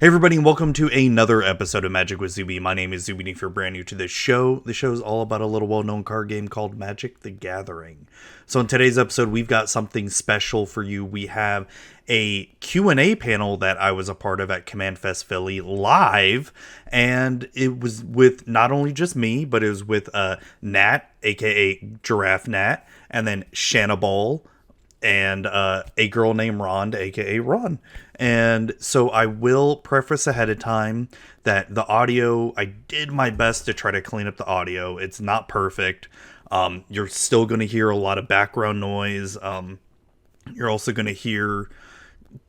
Hey everybody, and welcome to another episode of Magic with Zuby. My name is Zuby, and if you're brand new to this show, the show is all about a little well-known card game called Magic the Gathering. So in today's episode, we've got something special for you. We have a Q&A panel that I was a part of at Commandfest Philly live, and it was with not only just me, but it was with Nat, aka Giraffe Nat, and then Shannibal, and a girl named Rhonda, aka Ron. And so I will preface ahead of time that the audio, I did my best to try to clean up the audio. It's not perfect. You're still going to hear a lot of background noise. You're also going to hear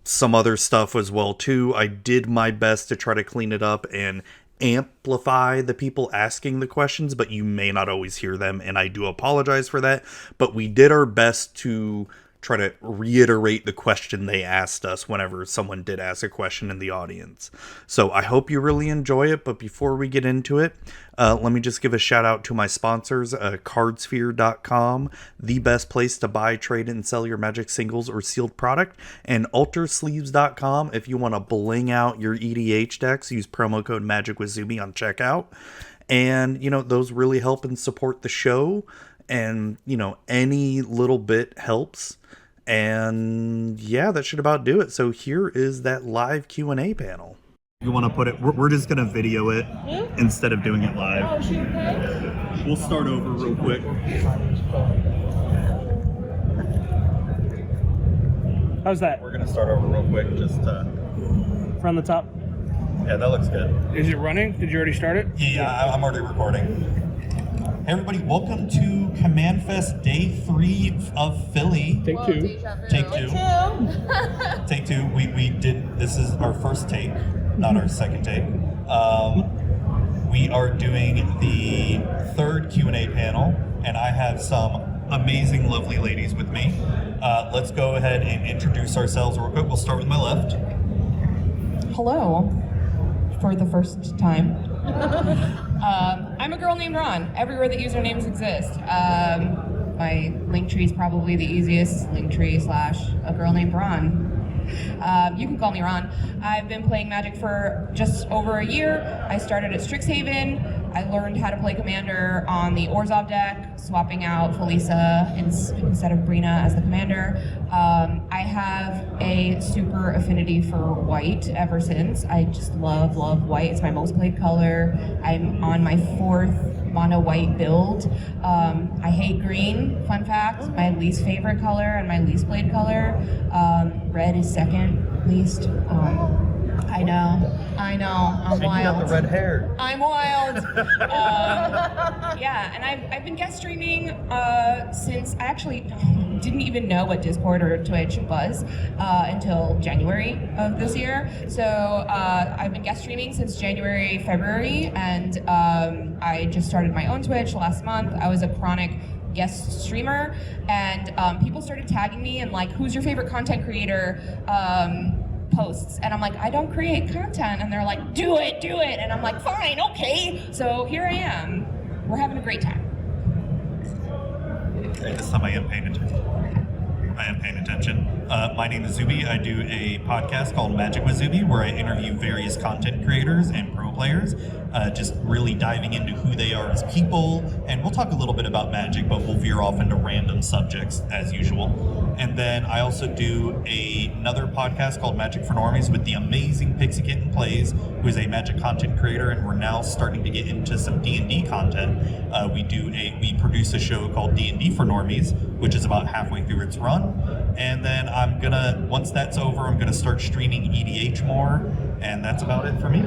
some other stuff as well too. I did my best to try to clean it up and amplify the people asking the questions, but you may not always hear them, and I do apologize for that. But we did our best to try to reiterate the question they asked us whenever someone did ask a question in the audience. So I hope you really enjoy it, but before we get into it, let me just give a shout out to my sponsors, cardsphere.com, the best place to buy, trade, and sell your Magic singles or sealed product, and altersleeves.com if you want to bling out your EDH decks. Use promo code Magic with Zuby on checkout. And, you know, those really help and support the show, and, you know, any little bit helps. And yeah, that should about do it. So here is that live Q&A panel. You want to put it, we're just going to video it instead of doing it live. Oh, shoot, okay. We'll start over real quick. How's that? We're going to start over real quick. Just From the top? yeah, that looks good. Is it running? Did you already start it? Yeah, I'm already recording. Hey everybody, welcome to Commandfest Day 3 of Philly. Take two. Take two. Take two. We did, this is our first take, not our second take. We are doing the third Q&A panel, and I have some amazing, lovely ladies with me. Let's go ahead and introduce ourselves real quick. We'll start with my left. Hello, for the first time. I'm a girl named Ron, everywhere that usernames exist. My link tree is probably the easiest, linktree / a girl named Ron. You can call me Ron. I've been playing Magic for just over a year. I started at Strixhaven. I learned how to play Commander on the Orzhov deck, swapping out Felisa instead of Brina as the Commander. I have a super affinity for white ever since. I just love white. It's my most played color. I'm on my 4th mono white build. I hate green, fun fact. My least favorite color and my least played color. Red is second least. I know, I'm wild. You got the red hair. I'm wild. Yeah, and I've been guest streaming since I actually didn't even know what Discord or Twitch was until January of this year. So I've been guest streaming since January, February, and I just started my own Twitch last month. I was a chronic guest streamer, and people started tagging me and like, who's your favorite content creator? Posts, and I'm like, I don't create content, and they're like, do it, and I'm like, fine, okay. So here I am. We're having a great time. Okay, this time I am paying attention. My name is Zuby. I do a podcast called Magic with Zuby, where I interview various content creators and pro players, just really diving into who they are as people. And we'll talk a little bit about Magic, but we'll veer off into random subjects as usual. And then I also do another podcast called Magic for Normies with the amazing Pixie Kitten Plays, who is a Magic content creator, and we're now starting to get into some D&D content. We produce a show called D&D for Normies, which is about halfway through its run. And then once that's over, I'm gonna start streaming EDH more, and that's about it for me.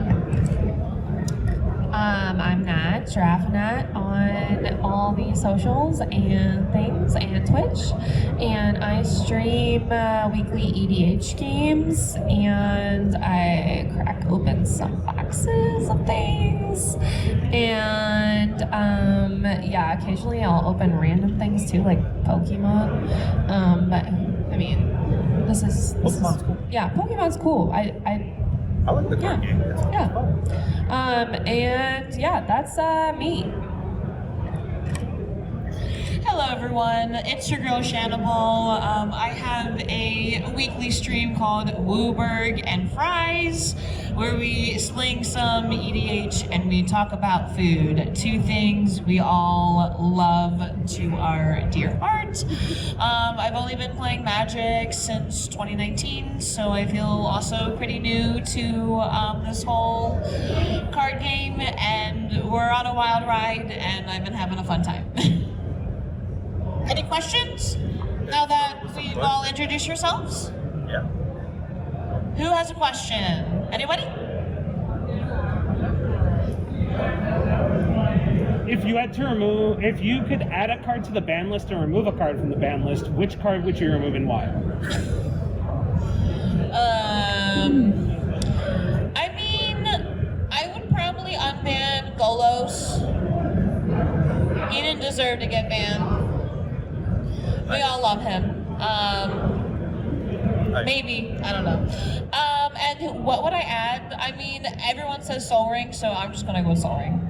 I'm Nat, Giraffe Nat, on all the socials and things, and Twitch, and I stream weekly EDH games, and I crack open some boxes of things, and yeah, occasionally I'll open random things too, like Pokemon, but I mean, this is Pokemon's cool. Yeah, Pokemon's cool. I like the card game. And yeah, that's me. Hello everyone, it's your girl Shannibal. I have a weekly stream called Wooberg and Fries, where we sling some EDH and we talk about food. Two things we all love to our dear heart. I've only been playing Magic since 2019, so I feel also pretty new to this whole card game, and we're on a wild ride and I've been having a fun time. Any questions? Now that we've all introduced yourselves? Yeah. Who has a question? Anybody? If you could add a card to the ban list and remove a card from the ban list, which card would you remove and why? I mean, I would probably unban Golos. He didn't deserve to get banned. We all love him. Maybe, I don't know. And what would I add? I mean, everyone says Soul Ring, so I'm just gonna go Soul Ring.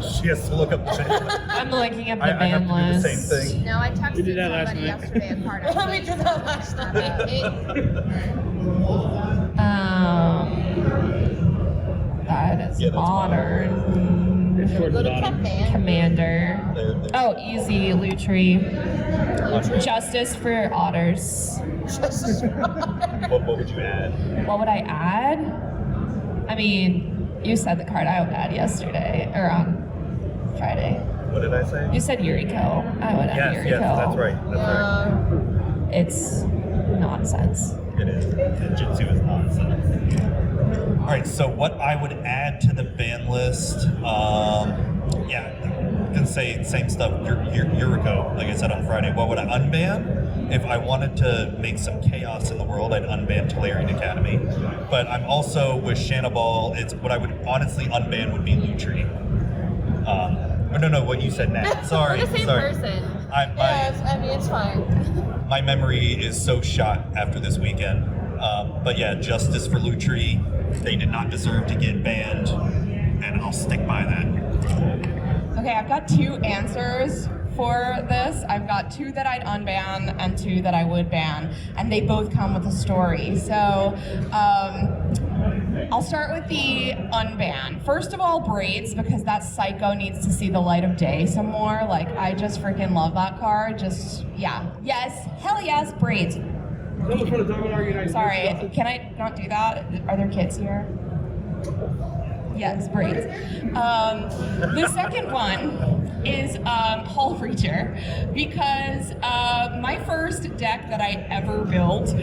She has to look up the ban. I'm looking up the I have ban to do the list. same thing. No, I texted We did that last somebody night. yesterday a card. Let me do that last That is Yeah, that's modern. It's towards Go the to bottom. Cafe. Commander. There. Oh, easy. Lutri. Justice for otters. What would you add? What would I add? I mean, you said the card I would add yesterday, or on Friday. What did I say? You said Yuriko. I would add Yuriko. Yes, that's right. That's right. It's nonsense. It is. Jitsu is nonsense. All right, so what I would add to the ban list, I can say same stuff. Yuriko, like I said on Friday. What would I unban? If I wanted to make some chaos in the world, I'd unban Tolarian Academy. But I'm also with Shannibal. It's what I would honestly unban would be Lutri. No, what you said next. Sorry, We're the same sorry. person. Yes, I mean, it's fine. My memory is so shot after this weekend. But yeah, justice for Lutri. They did not deserve to get banned, and I'll stick by that. Okay, I've got two answers for this. I've got two that I'd unban and two that I would ban, and they both come with a story. So I'll start with the unban. First of all, braids, because that psycho needs to see the light of day some more. Like, I just freaking love that card. Yes, hell yes, braids. Sorry, can I not do that? Are there kids here? Yes, braids. The second one is Hull Breacher, because my first deck that I ever built,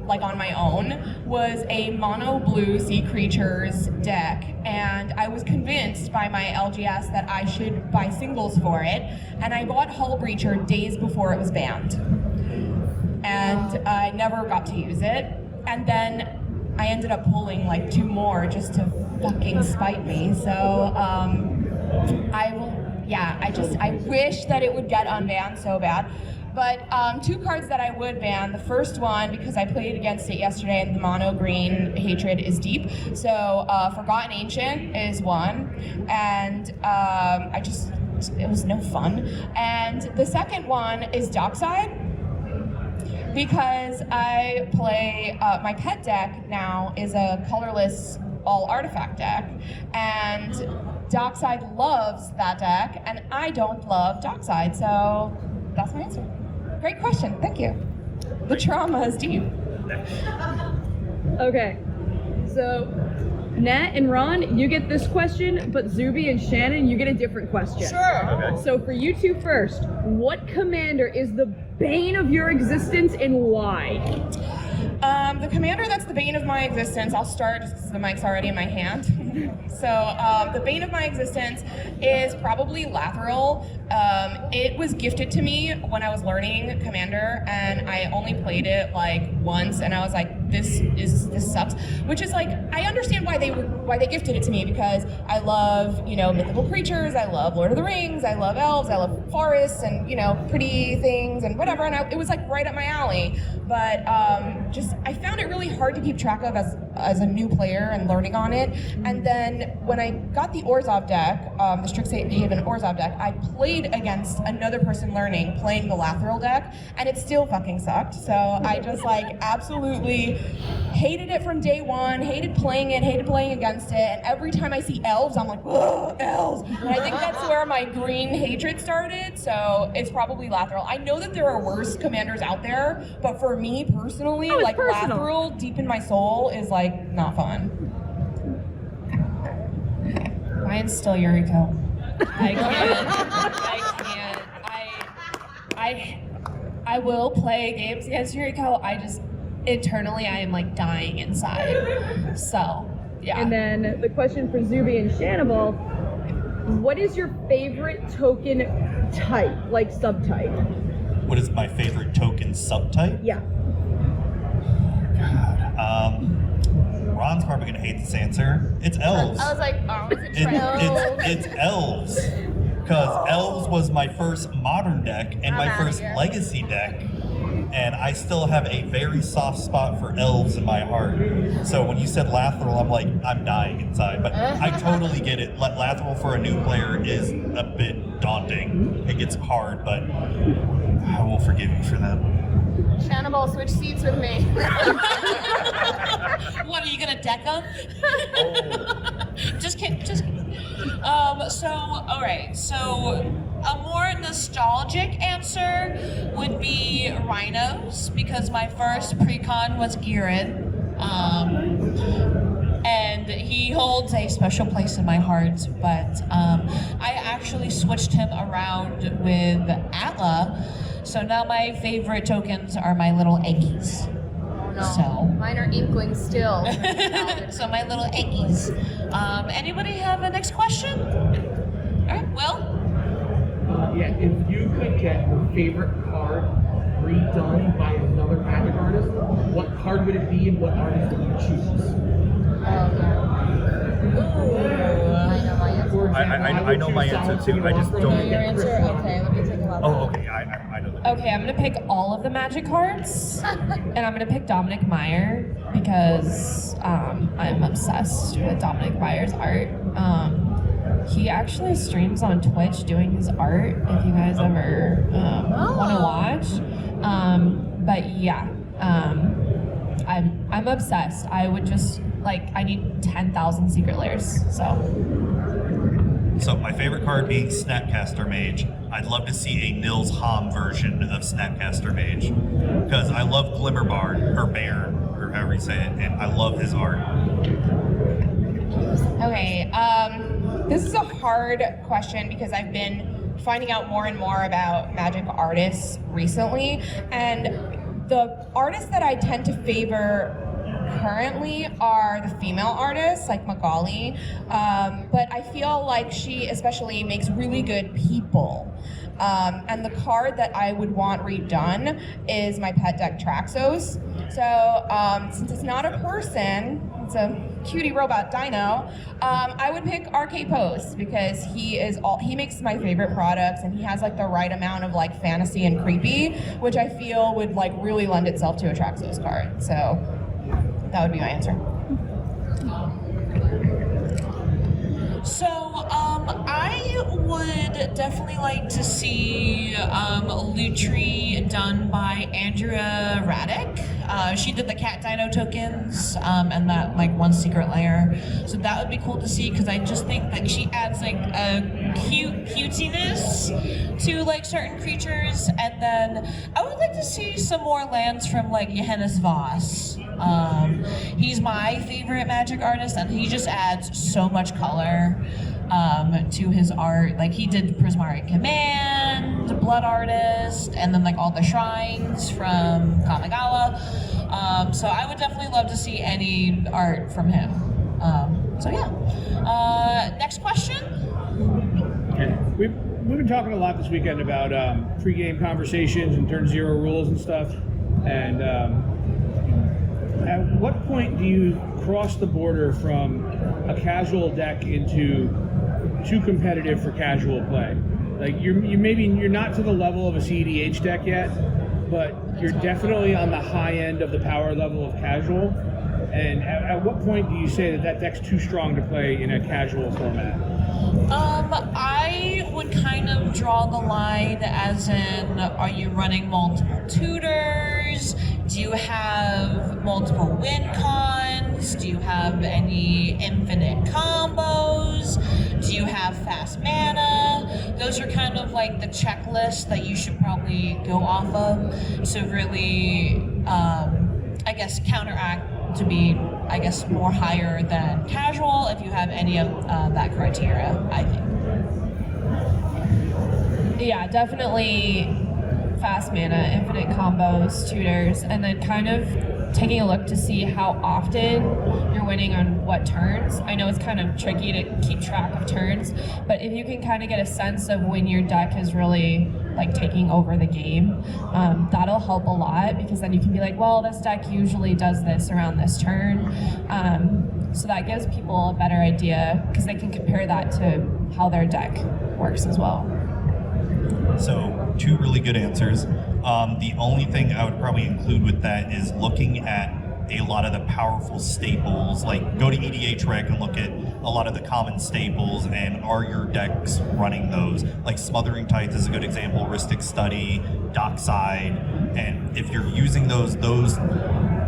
like on my own, was a mono blue sea creatures deck, and I was convinced by my LGS that I should buy singles for it, and I bought Hull Breacher days before it was banned. And I never got to use it, and then I ended up pulling like two more just to fucking spite me. So I wish that it would get unbanned so bad. But two cards that I would ban. The first one, because I played against it yesterday, and the mono green hatred is deep. So Forgotten Ancient is one, and it was no fun. And the second one is Dockside, because I play, my pet deck now is a colorless all artifact deck, and Dockside loves that deck, and I don't love Dockside, so that's my answer. Great question, thank you. The trauma is deep. Okay, so Nat and Ron, you get this question, but Zuby and Shannon, you get a different question. Sure. Okay. So for you two first, what commander is the bane of your existence and why? The commander that's the bane of my existence, I'll start just because the mic's already in my hand. So the bane of my existence is probably Lathril. It was gifted to me when I was learning Commander, and I only played it like once, and I was like, this sucks. Which is like, I understand why they gifted it to me, because I love, mythical creatures, I love Lord of the Rings, I love elves, I love forests, and pretty things and whatever, and it was like right up my alley. But I found it really hard to keep track of as as a new player and learning on it. And then when I got the Orzhov deck, the Strixhaven Orzhov deck, I played against another person learning, playing the Lathril deck, and it still fucking sucked. So I just like absolutely hated it from day one, hated playing against it, and every time I see elves, I'm like, ugh, elves. And I think that's where my green hatred started, so it's probably Lathril. I know that there are worse commanders out there, but for me personally, like personal. Lathril deep in my soul is like not fun. Mine's still Yuriko. I can't. I will play games against Yuriko. I just internally I am like dying inside. So yeah. And then the question for Zuby and Shannibal, what is your favorite token type, like subtype? What is my favorite token subtype? Yeah. Ron's probably gonna hate this answer. It's elves. I was like, oh, is it It's elves. Because elves was my first modern deck and my outta first here. legacy deck. And I still have a very soft spot for elves in my heart. So when you said Lathril, I'm like, I'm dying inside. But I totally get it. Lathril for a new player is a bit daunting. It gets hard, but I will forgive you for that. Shannibal, switch seats with me. What, are you gonna deck them? Just kidding. All right. So a more nostalgic answer would be rhinos, because my first pre-con was Girid. And he holds a special place in my heart, but I actually switched him around with Atla. So now my favorite tokens are my little eggies. Oh no, So. mine are inklings still. So my little eggies. Anybody have a next question? All right, Will? Yeah, if you could get your favorite card redone by another Magic artist, what card would it be and what artist would you choose? I know my answer. For example, I know would my choose answer Solid too, I just Rock don't- Know your answer? Okay, let me think about Oh, that. okay. I know that. Okay, I'm gonna pick all of the Magic cards, and I'm gonna pick Dominic Meyer because I'm obsessed with Dominic Meyer's art. He actually streams on Twitch doing his art. If you guys ever want to watch, but yeah, I'm obsessed. I would just I need 10,000 secret layers. So my favorite card being Snapcaster Mage. I'd love to see a Nils Hom version of Snapcaster Mage. Because I love Glimmerbard, or Baron, or however you say it, and I love his art. Okay, this is a hard question because I've been finding out more and more about Magic artists recently, and the artists that I tend to favor currently are the female artists like Magali, but I feel like she especially makes really good people. And the card that I would want redone is my pet deck Traxos. So since it's not a person, it's a cutie robot dino, I would pick RK Post because he makes my favorite products and he has the right amount of fantasy and creepy, which I feel would really lend itself to a Traxos card. So that would be my answer. So, I would definitely like to see Lutri done by Andrea Radek. She did the cat dino tokens and that one secret layer. So that would be cool to see because I just think that she adds a cutiness to certain creatures. And then I would like to see some more lands from Johannes Voss. He's my favorite Magic artist and he just adds so much color to his art. He did Prismari Command, Blood Artist, and then all the shrines from Kamigawa. So I would definitely love to see any art from him. So yeah. Next question. Okay. We've been talking a lot this weekend about pre-game conversations and turn zero rules and stuff. And at what point do you cross the border from a casual deck into too competitive for casual play? You're not to the level of a CEDH deck yet, but you're definitely on the high end of the power level of casual. And at what point do you say that deck's too strong to play in a casual format? I would kind of draw the line as in, are you running multiple tutors? Do you have multiple win cons? Do you have any infinite combos? Do you have fast mana? Those are kind of like the checklist that you should probably go off of to really, I guess, counteract to be, I guess, more higher than casual if you have any of that criteria, I think. Yeah, definitely fast mana, infinite combos, tutors, and then kind of taking a look to see how often you're winning on what turns. I know it's kind of tricky to keep track of turns, but if you can kind of get a sense of when your deck is really like taking over the game, that'll help a lot, because then you can be like, well, this deck usually does this around this turn. So that gives people a better idea, because they can compare that to how their deck works as well. So, 2 really good answers. The only thing I would probably include with that is looking at a lot of the powerful staples. Like, go to EDH Rec and look at a lot of the common staples, and are your decks running those? Like, Smothering Tithe is a good example, Ristic Study, Dockside, and if you're using those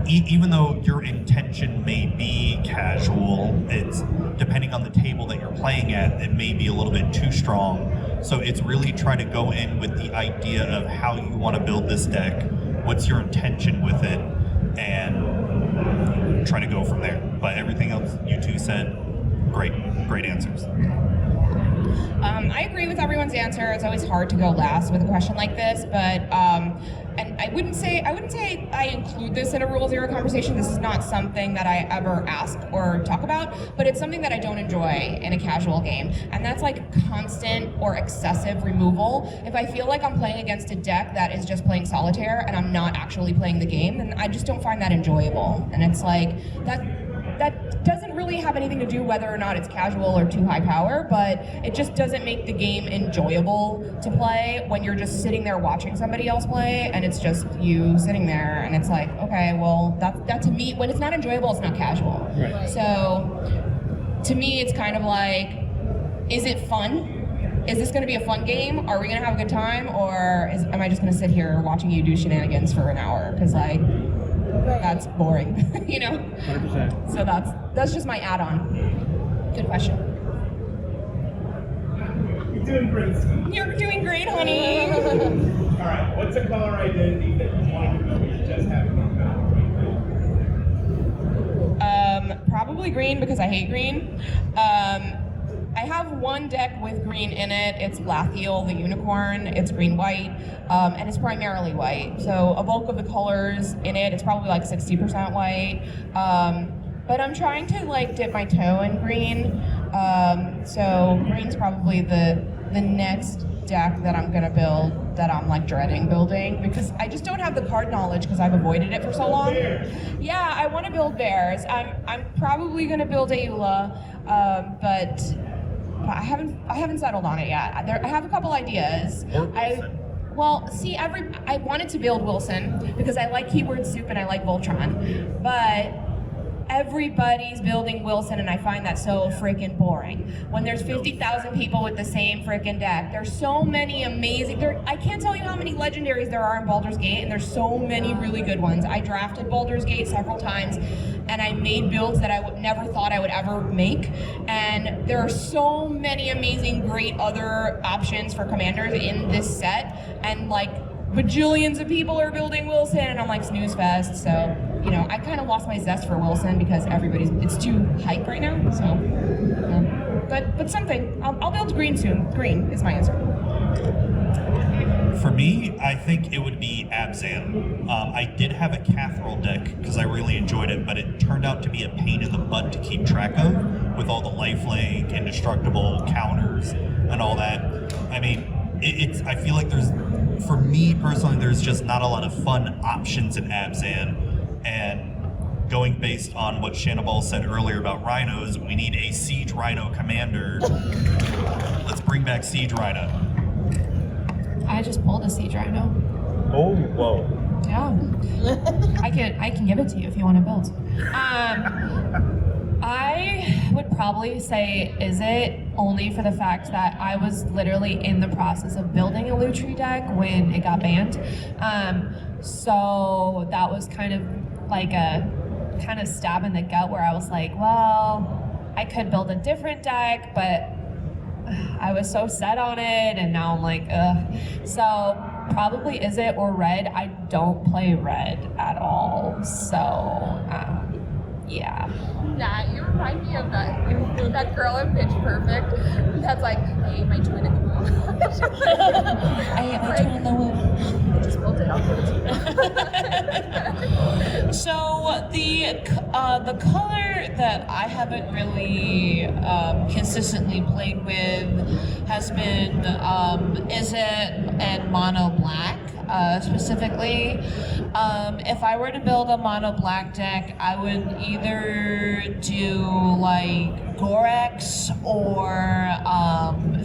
even though your intention may be casual, it's depending on the table that you're playing at, it may be a little bit too strong. So it's really try to go in with the idea of how you want to build this deck, what's your intention with it, and try to go from there. But everything else you two said, great answers. I agree with everyone's answer. It's always hard to go last with a question like this, but and I wouldn't say I include this in a Rule Zero conversation. This is not something that I ever ask or talk about, but it's something that I don't enjoy in a casual game, and that's like constant or excessive removal. If I feel like I'm playing against a deck that is just playing solitaire and I'm not actually playing the game, then I just don't find that enjoyable. And it's like that doesn't really have anything to do whether or not it's casual or too high power, but it just doesn't make the game enjoyable to play when you're just sitting there watching somebody else play and it's just you sitting there, and it's like, okay, well, that to me, when it's not enjoyable, it's not casual. Right. So to me, it's kind of like, is it fun? Is this going to be a fun game? Are we going to have a good time? Or am I just going to sit here watching you do shenanigans for an hour? Because like, that's boring, you know? 100%. So that's just my add-on. Good question. You're doing great, Steve. You're doing great, honey. All right, what's a color identity that you want to know you just haven't found? Probably green, because I hate green. I have one deck with green in it. It's Lathiel, the unicorn. It's green-white, and it's primarily white. So a bulk of the colors in it, it's probably like 60% white. But I'm trying to like dip my toe in green. So green's probably the next deck that I'm gonna build that I'm like dreading building, because I just don't have the card knowledge because I've avoided it for so long. Yeah, I want to build bears. I'm probably gonna build Ayula, but I haven't settled on it yet. I have a couple ideas. I wanted to build Wilson because I like Keyword Soup and I like Voltron, but everybody's building Wilson and I find that so freaking boring. When there's 50,000 people with the same freaking deck, there's so many amazing, I can't tell you how many legendaries there are in Baldur's Gate, and there's so many really good ones. I drafted Baldur's Gate several times and I made builds that I never thought I would ever make, and there are so many amazing great other options for commanders in this set, and like bajillions of people are building Wilson, and I'm like, snooze fest. So, you know, I kind of lost my zest for Wilson because it's too hype right now. So, but something, I'll build green soon. Green is my answer. For me, I think it would be Abzan. I did have a Cathrall deck because I really enjoyed it, but it turned out to be a pain in the butt to keep track of with all the lifelink, indestructible counters, and all that. I mean, I feel like for me personally, there's just not a lot of fun options in Abzan. And going based on what Shannibal said earlier about rhinos, we need a Siege Rhino commander. Let's bring back Siege Rhino. I just pulled a Siege Rhino. Oh, whoa. Yeah. I can give it to you if you want to build. I would probably say is it only for the fact that I was literally in the process of building a Lutri deck when it got banned. So that was kind of like a kind of stab in the gut where I was like, well, I could build a different deck, but I was so set on it, and now I'm like, ugh. So probably is it or red. I don't play red at all. So yeah. Yeah, you remind me of that girl in Pitch Perfect that's like, I ate my twin in the womb. I ate my twin in the womb. I just built it out. So the color that I haven't really consistently played with has been Izzet and Mono Black. Specifically, if I were to build a mono black deck, I would either do like Gorex or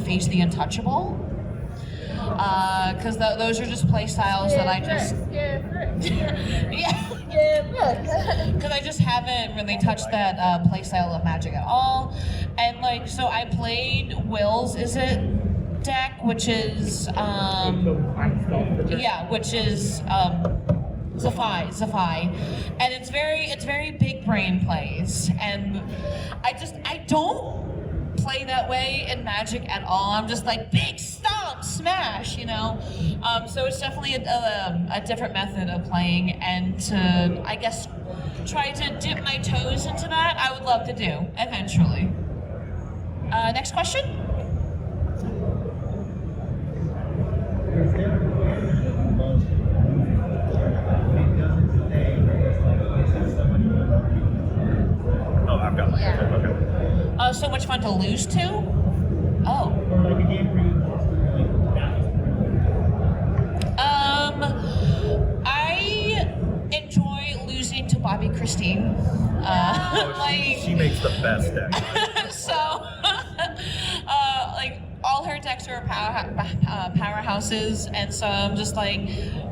Face the Untouchable, because those are just play styles that I just because I just haven't really touched that play style of Magic at all. And like, so I played Will's deck, which is Zafai, and it's very big brain plays, and I don't play that way in Magic at all. I'm just like big stomp smash, you know. So it's definitely a different method of playing, and to I guess try to dip my toes into that, I would love to do eventually. Next question. Oh, I've got mine. Okay. So much fun to lose to? Oh. I enjoy losing to Bobby Christine. She makes the best deck. So, like, all her decks are powerhouses, and so I'm just like,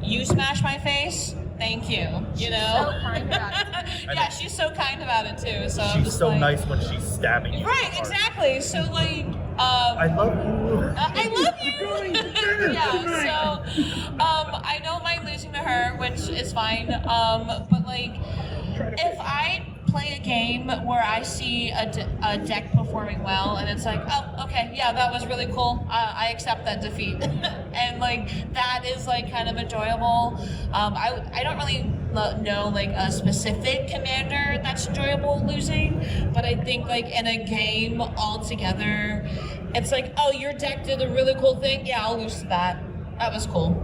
you smash my face, thank you. You know. So kind about it. Yeah, she's so kind about it too. So I'm She's just so like, nice when she's stabbing you. right, exactly. So like, I love you. I love you. Yeah. So, I don't mind losing to her, which is fine. But like, if I play a game where I see a deck performing well, and it's like, oh, okay, yeah, that was really cool. I accept that defeat, and like that is like kind of enjoyable. I don't really know like a specific commander that's enjoyable losing, but I think like in a game altogether, it's like, oh, your deck did a really cool thing. Yeah, I'll lose to that. That was cool.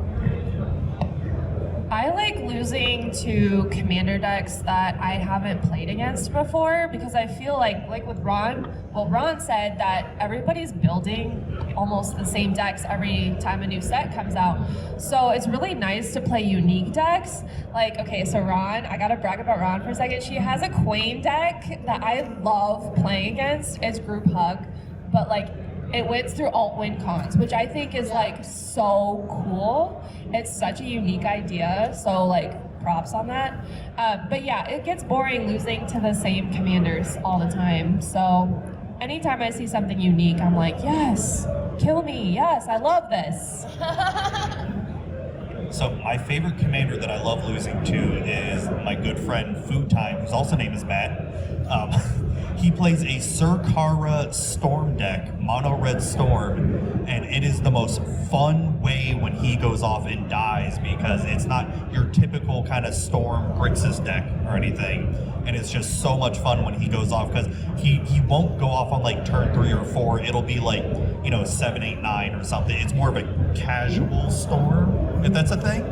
I like losing to commander decks that I haven't played against before, because I feel like with Ron, well, Ron said that everybody's building almost the same decks every time a new set comes out. So it's really nice to play unique decks. Like, okay, so Ron, I gotta brag about Ron for a second. She has a Queen deck that I love playing against. It's Group Hug, but like, it wins through alt-win cons, which I think is like so cool. It's such a unique idea, so like props on that. But yeah, it gets boring losing to the same commanders all the time. So anytime I see something unique, I'm like, yes, kill me, yes, I love this. So my favorite commander that I love losing to is my good friend Food Time, whose also name is Matt. He plays a Sirkara Storm deck, mono red Storm, and it is the most fun way when he goes off and dies, because it's not your typical kind of Storm Grixis deck or anything, and it's just so much fun when he goes off, because he won't go off on like turn 3 or 4. It'll be like, 7, 8, 9 or something. It's more of a casual Storm, if that's a thing.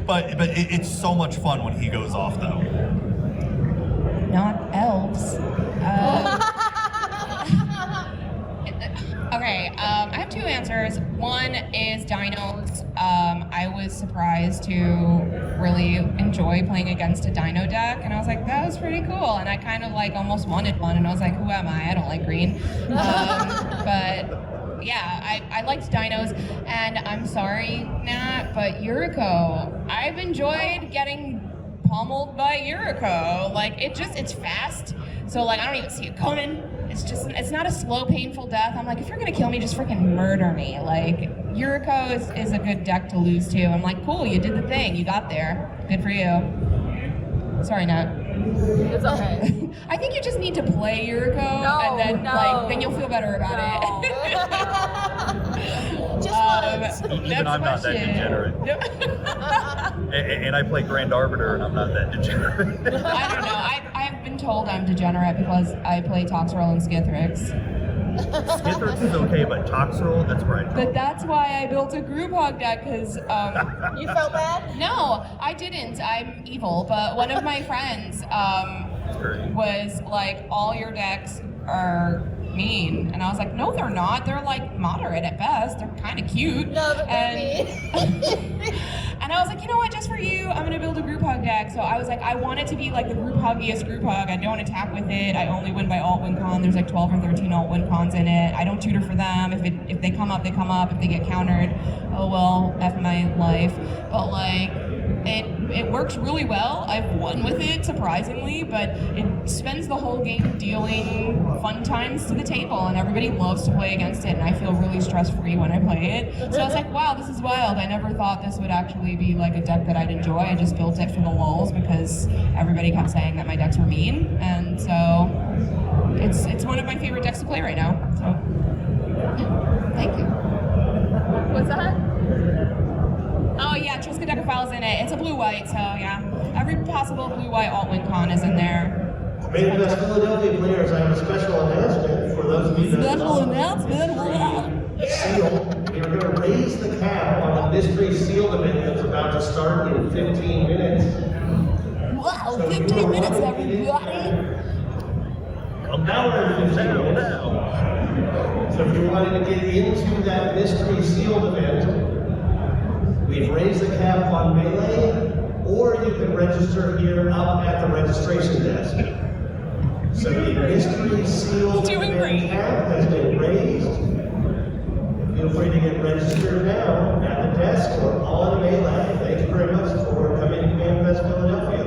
but it's so much fun when he goes off though. Not elves. Okay, I have two answers. One is dinos. I was surprised to really enjoy playing against a dino deck, and I was like, that was pretty cool. And I kind of like almost wanted one, and I was like, who am I? I don't like green. But yeah, I liked dinos, and I'm sorry, Nat, but Yuriko, I've enjoyed getting pummeled by Yuriko. Like, it's fast. So, like, I don't even see it coming. It's not a slow, painful death. I'm like, if you're gonna kill me, just freaking murder me. Like, Yuriko is a good deck to lose to. I'm like, cool, you did the thing. You got there. Good for you. Sorry, Nat. It's okay. I think you just need to play Yuriko, and then then you'll feel better about it. Just once. Even I'm not that degenerate. And I play Grand Arbiter, and I'm not that degenerate. I don't know. I've been told I'm degenerate because I play Toxrill and Skithrix. Skithrix is okay, but Toxrill, that's where I draw. But that's why I built a group hog deck, because You felt bad? no, I didn't. I'm evil. But one of my friends was like, all your decks are mean. And I was like, no, they're not. They're like moderate at best. They're kind of cute. No, but they're mean. And I was like, you know what, just for you, I'm gonna build a group hug deck. So I was like, I want it to be like the group huggiest group hug. I don't attack with it. I only win by alt win con. There's like 12 or 13 alt win cons in it. I don't tutor for them. If they come up, they come up. If they get countered, oh well, F my life. But like, it works really well. I've won with it, surprisingly, but it spends the whole game dealing fun times to the table, and everybody loves to play against it, and I feel really stress-free when I play it. So I was like, wow, this is wild. I never thought this would actually be like a deck that I'd enjoy. I just built it for the lulz because everybody kept saying that my decks were mean, and so it's one of my favorite decks to play right now. So, yeah, thank you. What's that? Oh yeah, Triskaidekaphile's in it. It's a blue-white, so yeah. Every possible blue-white alt-win con is in there. Commandfest Philadelphia players, I have a special announcement for those of you that Special announcement? Seal. We are going to raise the cap on the mystery sealed event that's about to start in 15 minutes. Wow, So 15 minutes, everybody! Come down now. So if you wanted to get into that mystery sealed event, we've raised the cap on Melee, or you can register here up at the registration desk. So the mystery sealed event cap has been raised. Feel free to get registered now at the desk or on Melee. Thank you very much for coming to Commandfest Philadelphia.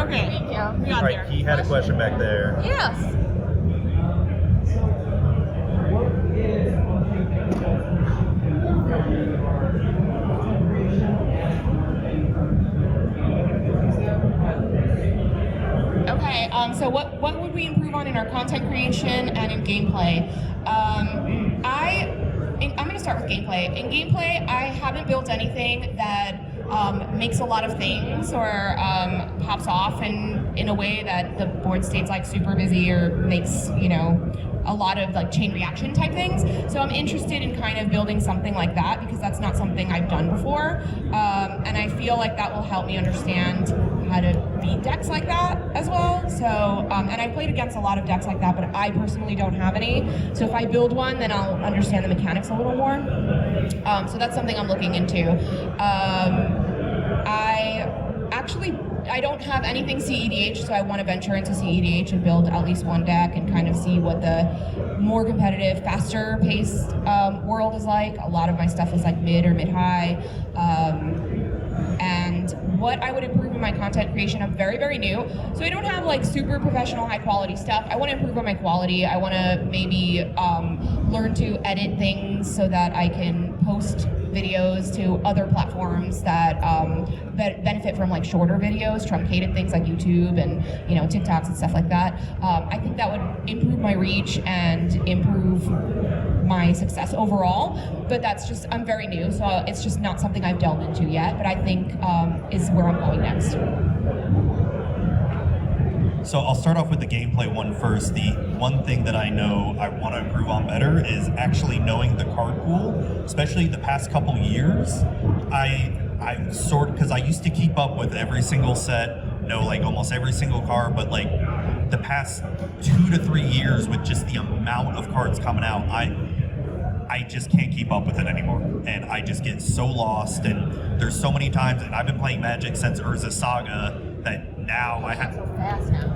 Okay. Thank you. We got All right, he had a question back there. Yes. Okay, so what would we improve on in our content creation and in gameplay? I'm going to start with gameplay. In gameplay, I haven't built anything that makes a lot of things or pops off in a way that the board state's like super busy or makes, you know, a lot of like chain reaction type things. So I'm interested in kind of building something like that because that's not something I've done before. And I feel like that will help me understand how to beat decks like that as well. So, and I played against a lot of decks like that, but I personally don't have any. So if I build one, then I'll understand the mechanics a little more. So that's something I'm looking into. I don't have anything CEDH, so I want to venture into CEDH and build at least one deck and kind of see what the more competitive, faster paced world is like. A lot of my stuff is like mid or mid-high. And what I would improve in my content creation, I'm very, very new. So I don't have like super professional high quality stuff. I want to improve on my quality. I want to maybe learn to edit things so that I can post videos to other platforms that benefit from like shorter videos, truncated things like YouTube and, you know, TikToks and stuff like that. I think that would improve my reach and improve my success overall, but that's just, I'm very new, so it's just not something I've delved into yet, but I think is where I'm going next. So I'll start off with the gameplay one first. The one thing that I know I want to improve on better is actually knowing the card pool, especially the past couple years. I sort, because I used to keep up with every single set, know like almost every single card, but like the past 2 to 3 years with just the amount of cards coming out, I just can't keep up with it anymore, and I just get so lost. And there's so many times, and I've been playing Magic since Urza Saga, that now I have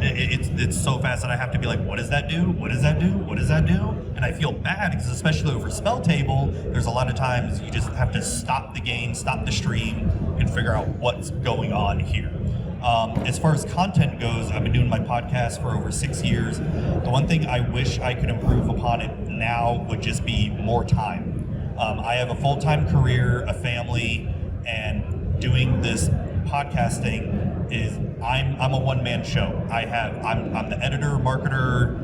it's so fast that I have to be like, what does that do? What does that do? What does that do? And I feel bad because especially over Spell Table, there's a lot of times you just have to stop the game, stop the stream, and figure out what's going on here. As far as content goes, I've been doing my podcast for over 6 years. The one thing I wish I could improve upon it now would just be more time. I have a full-time career, a family, and doing this podcasting is I'm a one-man show. I'm the editor, marketer,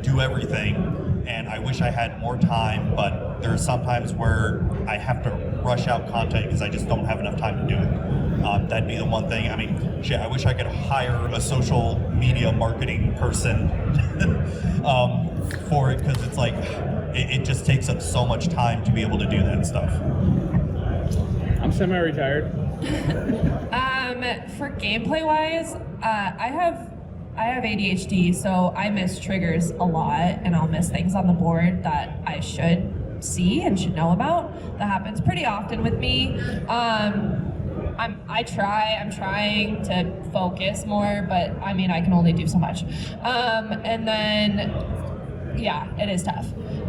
do everything, and I wish I had more time, but there are some times where I have to rush out content because I just don't have enough time to do it. That'd be the one thing. I mean, shit, I wish I could hire a social media marketing person for it, because it's like it just takes up so much time to be able to do that stuff. I'm semi-retired. For gameplay wise, I have ADHD, so I miss triggers a lot, and I'll miss things on the board that I should see and should know about. That happens pretty often with me. I'm trying to focus more, but I mean, I can only do so much. And then, yeah, it is tough.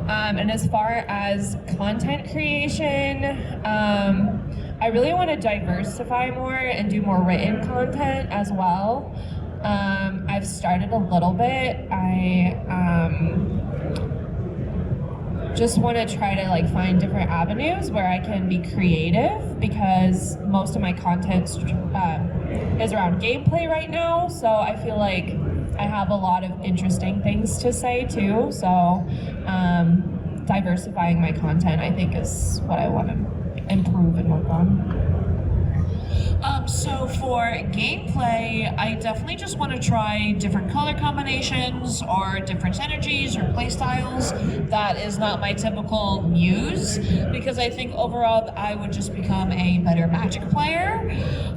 And as far as content creation, I really want to diversify more and do more written content as well. I've started a little bit. I just want to try to find different avenues where I can be creative, because most of my content is around gameplay right now. So I feel like I have a lot of interesting things to say too. So diversifying my content, I think, is what I want to improve and work on. So for gameplay, I definitely just want to try different color combinations or different energies or play styles. That is not my typical muse, because I think overall I would just become a better Magic player.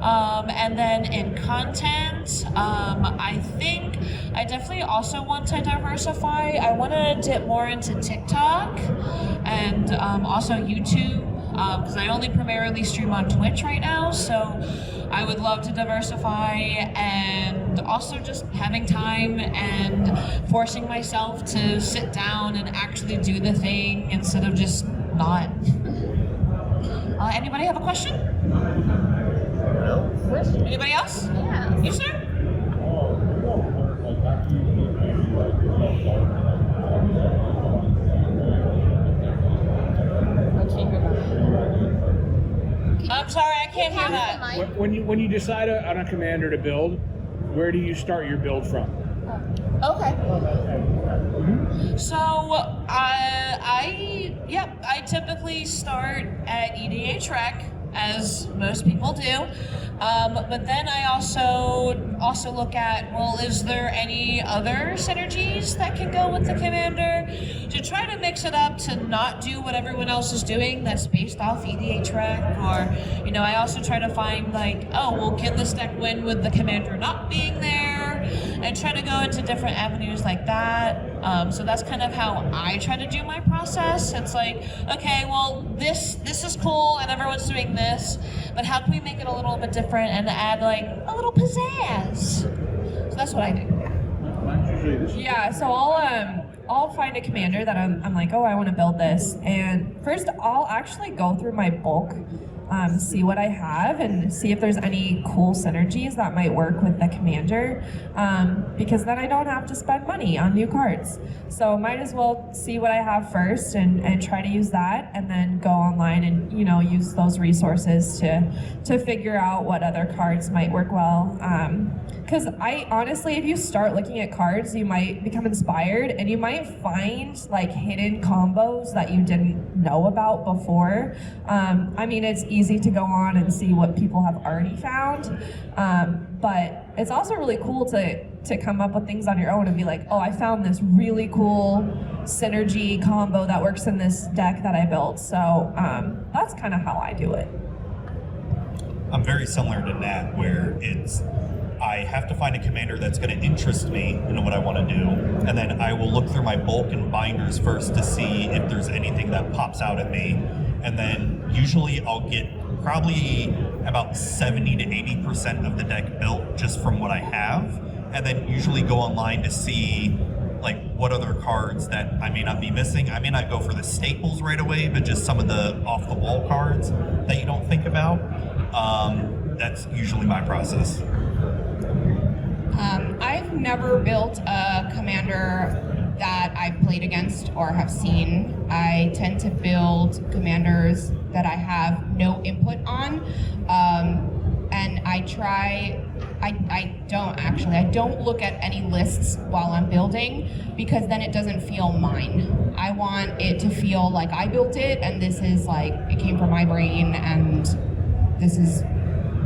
And then in content, I think I definitely also want to diversify. I want to dip more into TikTok and also YouTube. Because I only primarily stream on Twitch right now, so I would love to diversify, and also just having time and forcing myself to sit down and actually do the thing instead of just not. Anybody have a question? No. Anybody else? Yeah. You, sir? I'm sorry, I can't hear that. When you decide on a commander to build, where do you start your build from? Okay. So I typically start at EDH Rec, as most people do. But then I also look at, well, is there any other synergies that can go with the commander, to try to mix it up, to not do what everyone else is doing that's based off EDH Rec. Or, I also try to find can this deck win with the commander not being there, and try to go into different avenues like that. So that's kind of how I try to do my process. It's like, okay, well, this is cool and everyone's doing this, but how can we make it a little bit different and add a little pizzazz? So that's what I do. Yeah, so I'll find a commander that I'm like, oh, I want to build this, and first I'll actually go through my bulk, see what I have, and see if there's any cool synergies that might work with the commander, because then I don't have to spend money on new cards. So might as well see what I have first and try to use that, and then go online and use those resources to figure out what other cards might work well. Because I honestly, if you start looking at cards, you might become inspired, and you might find hidden combos that you didn't know about before. I mean, it's easy to go on and see what people have already found, but it's also really cool to come up with things on your own and be like, oh, I found this really cool synergy combo that works in this deck that I built. So that's kind of how I do it. I'm very similar to Nat, where I have to find a commander that's going to interest me in what I want to do, and then I will look through my bulk and binders first to see if there's anything that pops out at me, and then usually I'll get probably about 70 to 80% of the deck built just from what I have, and then usually go online to see what other cards that I may not be missing. I may not go for the staples right away, but just some of the off-the-wall cards that you don't think about. That's usually my process. I've never built a commander that I've played against or have seen. I tend to build commanders that I have no input on, and I don't look at any lists while I'm building, because then it doesn't feel mine. I want it to feel like I built it, and this is like, it came from my brain, and this is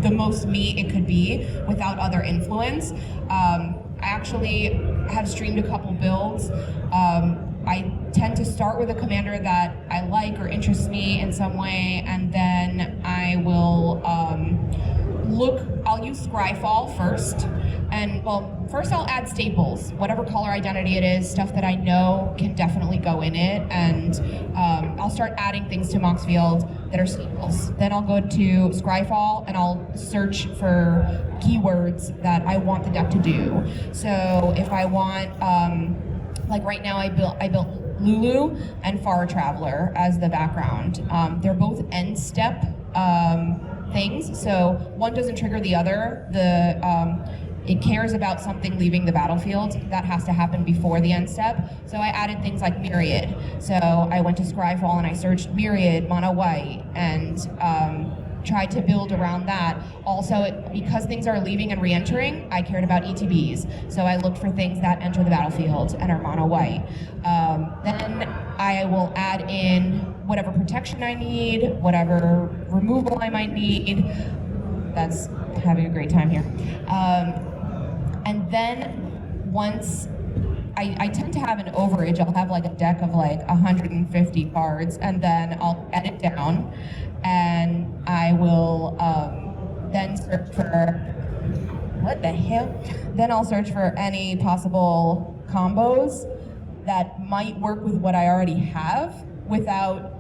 the most me it could be without other influence. I actually have streamed a couple builds. I tend to start with a commander that I like or interests me in some way, and then I will I'll use Scryfall first. And well, first I'll add staples, whatever color identity it is, stuff that I know can definitely go in it, and I'll start adding things to Moxfield that are staples. Then I'll go to Scryfall and I'll search for keywords that I want the deck to do. So if I want, like right now I built Lulu and Far Traveler as the background. They're both end step things, so one doesn't trigger the other. It cares about something leaving the battlefield. That has to happen before the end step. So I added things like myriad. So I went to Scryfall and I searched myriad mono white and tried to build around that. Also, because things are leaving and re-entering, I cared about ETBs. So I looked for things that enter the battlefield and are mono white. Then I will add in whatever protection I need, whatever removal I might need. That's having a great time here. And then once I tend to have an overage, I'll have like a deck of like 150 cards, and then I'll edit down, and I will then search for, what the hell? Then I'll search for any possible combos that might work with what I already have without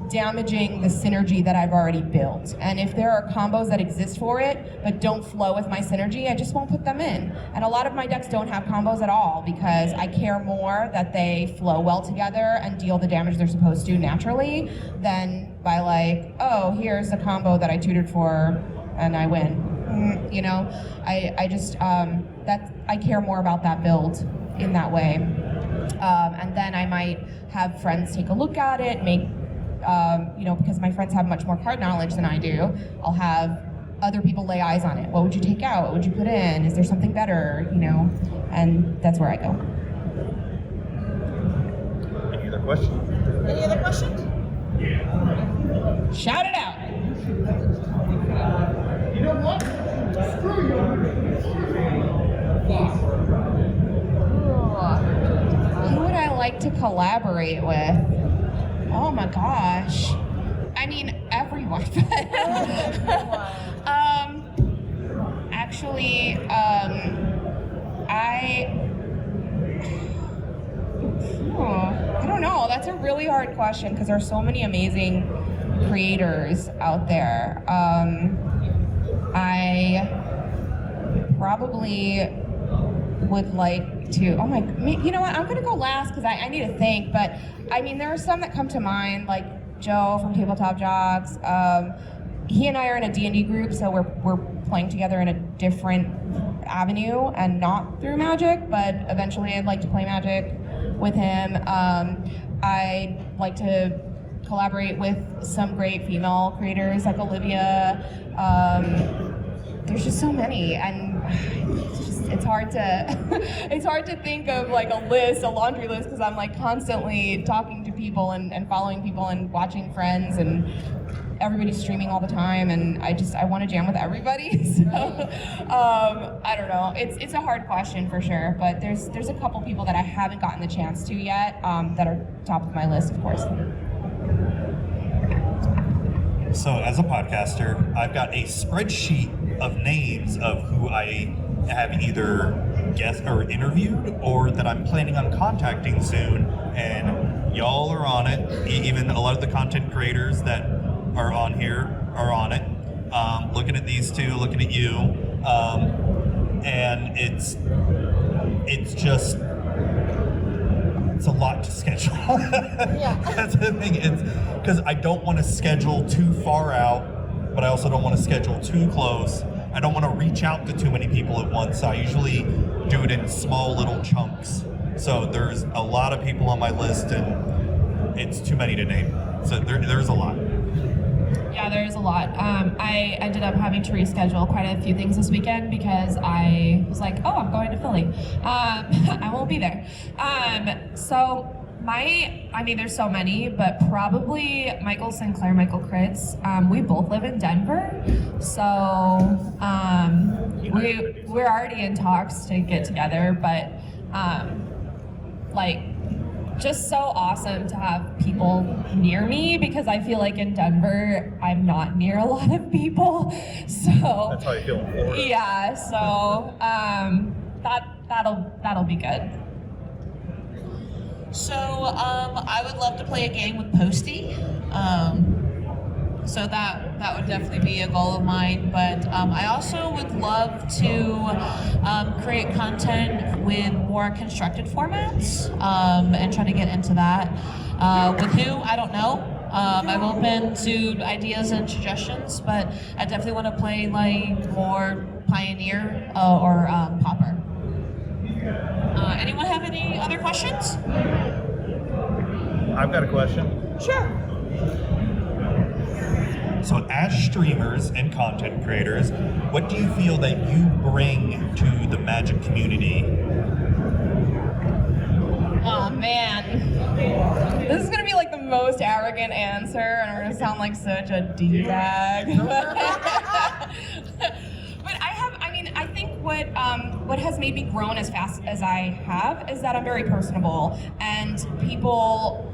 damaging the synergy that I've already built. And if there are combos that exist for it but don't flow with my synergy, I just won't put them in. And a lot of my decks don't have combos at all, because I care more that they flow well together and deal the damage they're supposed to naturally than by like, oh, here's a combo that I tutored for and I win. You know, I just I care more about that build in that way. And then I might have friends take a look at it, make because my friends have much more card knowledge than I do, I'll have other people lay eyes on it. What would you take out? What would you put in? Is there something better? And that's where I go. Any other questions? Any other questions? Shout it out. You know what? Screw you. Who would I like to collaborate with? Oh my gosh. I mean, everyone. Actually, I don't know. That's a really hard question because there's so many amazing creators out there. I probably would like to, you know what, I'm gonna go last because I need to think, but I mean, there are some that come to mind, like Joe from Tabletop Jocks. He and I are in a D&D group, so we're playing together in a different avenue and not through Magic, but eventually I'd like to play Magic with him. I'd like to collaborate with some great female creators like Olivia. There's just so many, and it's hard to think of like a laundry list, because I'm like constantly talking to people and following people and watching friends, and everybody's streaming all the time, and I want to jam with everybody. So I don't know. It's a hard question for sure, but there's a couple people that I haven't gotten the chance to yet that are top of my list, of course. So as a podcaster, I've got a spreadsheet of names of who I have either guest or interviewed or that I'm planning on contacting soon, and y'all are on it. Even a lot of the content creators that are on here are on it. Looking at these two, looking at you, and it's a lot to schedule. Yeah. That's the thing. It's because I don't want to schedule too far out, but I also don't want to schedule too close. I don't want to reach out to too many people at once. I usually do it in small little chunks. So there's a lot of people on my list, and it's too many to name. So there's a lot. Yeah, there's a lot. I ended up having to reschedule quite a few things this weekend because I was like, oh, I'm going to Philly. I won't be there. There's so many, but probably Michael Sinclair, Michael Kritz. We both live in Denver, so we're already in talks to get together, but just so awesome to have people near me, because I feel like in Denver I'm not near a lot of people. So That's how you feel in Florida. yeah, so that'll be good. So I would love to play a game with Posty. So that would definitely be a goal of mine. But I also would love to create content with more constructed formats and try to get into that. With who, I don't know. I'm open to ideas and suggestions, but I definitely want to play like more Pioneer or Popper. Anyone have any other questions? I've got a question. Sure. So as streamers and content creators, what do you feel that you bring to the Magic community? Oh man, this is gonna be like the most arrogant answer, and I'm gonna sound like such a d-bag. But I think what has made me grown as fast as I have is that I'm very personable, and people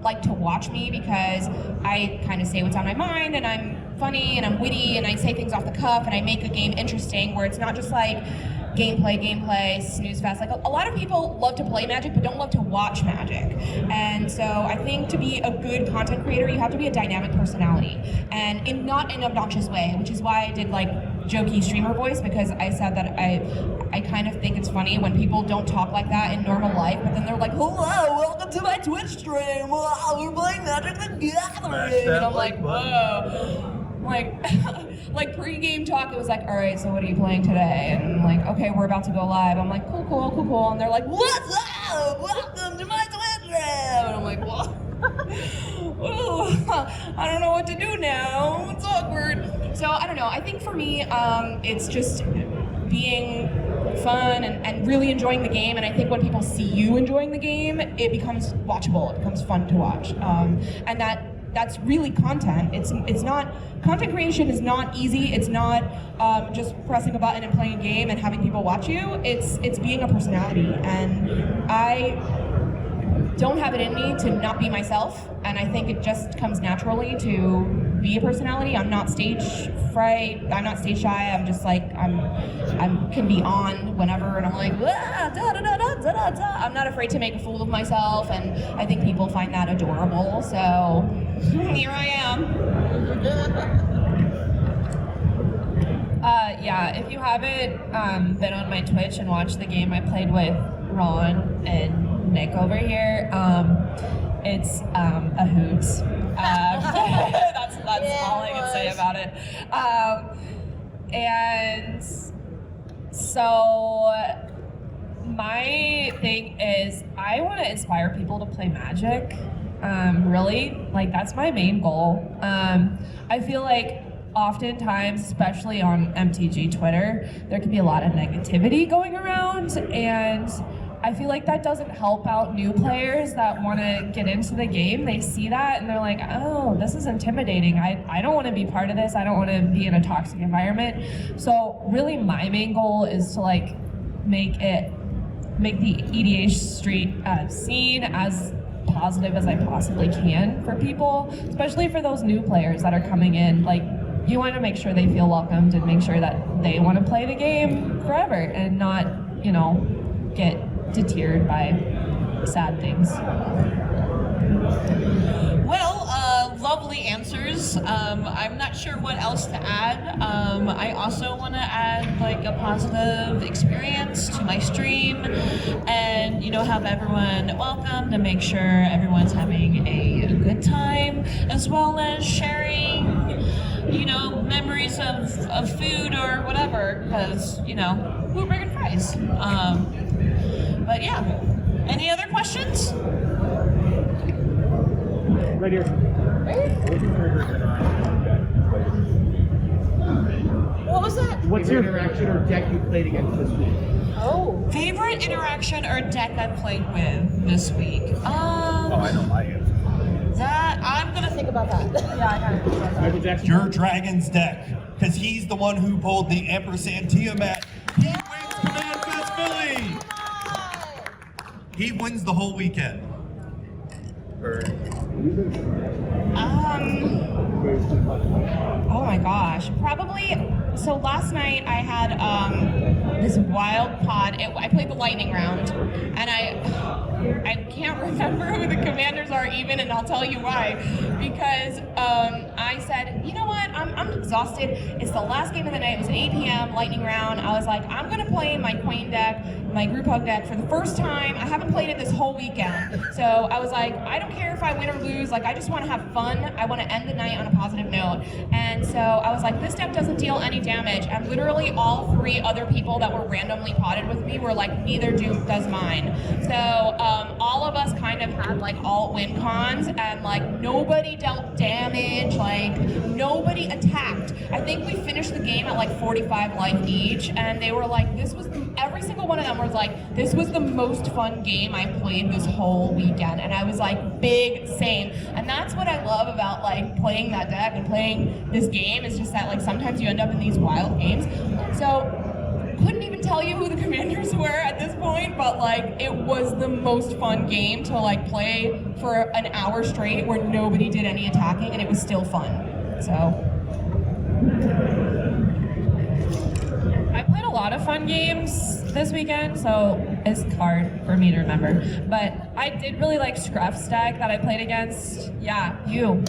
like to watch me because I kind of say what's on my mind, and I'm funny and I'm witty and I say things off the cuff, and I make a game interesting where it's not just like gameplay, snooze fest. Like a lot of people love to play Magic but don't love to watch Magic. And so I think to be a good content creator, you have to be a dynamic personality, and not in an obnoxious way, which is why I did like jokey streamer voice, because I said that I kind of think it's funny when people don't talk like that in normal life, but then they're like, hello, welcome to my Twitch stream. Wow, we're playing Magic the Gathering. And I'm like, whoa. Like pre-game talk, it was like, all right, so what are you playing today? And I'm like, okay, we're about to go live. I'm like, cool. And they're like, what's up? Welcome to my Twitch stream. And I'm like, what? I don't know what to do now. It's awkward. So I don't know. I think for me, it's just being fun and really enjoying the game. And I think when people see you enjoying the game, it becomes watchable. It becomes fun to watch. And that's really content. It's not, content creation is not easy. It's not just pressing a button and playing a game and having people watch you. It's being a personality, and I don't have it in me to not be myself, and I think it just comes naturally to be a personality. I'm not stage fright, I'm not stage shy. I'm just like, I can be on whenever, and I'm like, I'm not afraid to make a fool of myself, and I think people find that adorable, so here I am. Yeah, if you haven't been on my Twitch and watched the game I played with Ron and Nick over here, it's a hoot. That's all I can say about it. And so my thing is, I want to inspire people to play Magic. Really, like that's my main goal. I feel like oftentimes, especially on MTG Twitter, there can be a lot of negativity going around, and I feel like that doesn't help out new players that want to get into the game. They see that and they're like, oh, this is intimidating. I don't want to be part of this. I don't want to be in a toxic environment. So really my main goal is to like make the EDH scene as positive as I possibly can for people, especially for those new players that are coming in. Like, you want to make sure they feel welcomed and make sure that they want to play the game forever and not, get deterred by sad things. Well, lovely answers. I'm not sure what else to add. I also want to add like a positive experience to my stream, and and have everyone welcome to make sure everyone's having a good time, as well as sharing memories of food or whatever, because Wooberg and fries. But yeah, any other questions? Right here. What was that? What's your interaction or deck you played against this week? Oh. Favorite interaction or deck I played with this week? I know my answer. That I'm gonna think about that. Yeah, I got it. Michael Jackson. Your Dragon's deck, because he's the one who pulled the Ampersand Tiamat. He wins Commandfest Philly. He wins the whole weekend. Oh my gosh, probably. So last night I had this wild pod. I played the lightning round, and I can't remember who the commanders are even, and I'll tell you why. Because I said, you know what, I'm exhausted. It's the last game of the night. It was 8 p.m. lightning round. I was like, I'm gonna play my Queen deck, my group hug deck for the first time. I haven't played it this whole weekend, so I was like, I don't care if I win or lose. Like, I just want to have fun. I want to end the night on a positive note. And so I was like, this deck doesn't deal any damage. And literally all 3 other people that were randomly potted with me were like, neither does mine. So all of us kind of had like all win cons, and like nobody dealt damage, like nobody attacked. I think we finished the game at like 45 life each, and they were like, every single one of them was like, this was the most fun game I played this whole weekend. And I was like, big same. And that's what I love about like playing that deck and playing this game, is just that like sometimes you end up in these wild games. So couldn't even tell you who the commanders were at this point, but like it was the most fun game to like play for an hour straight where nobody did any attacking, and it was still fun. So I played a lot of fun games this weekend, so it's hard for me to remember. But I did really like Scruff's deck that I played against. Yeah, you.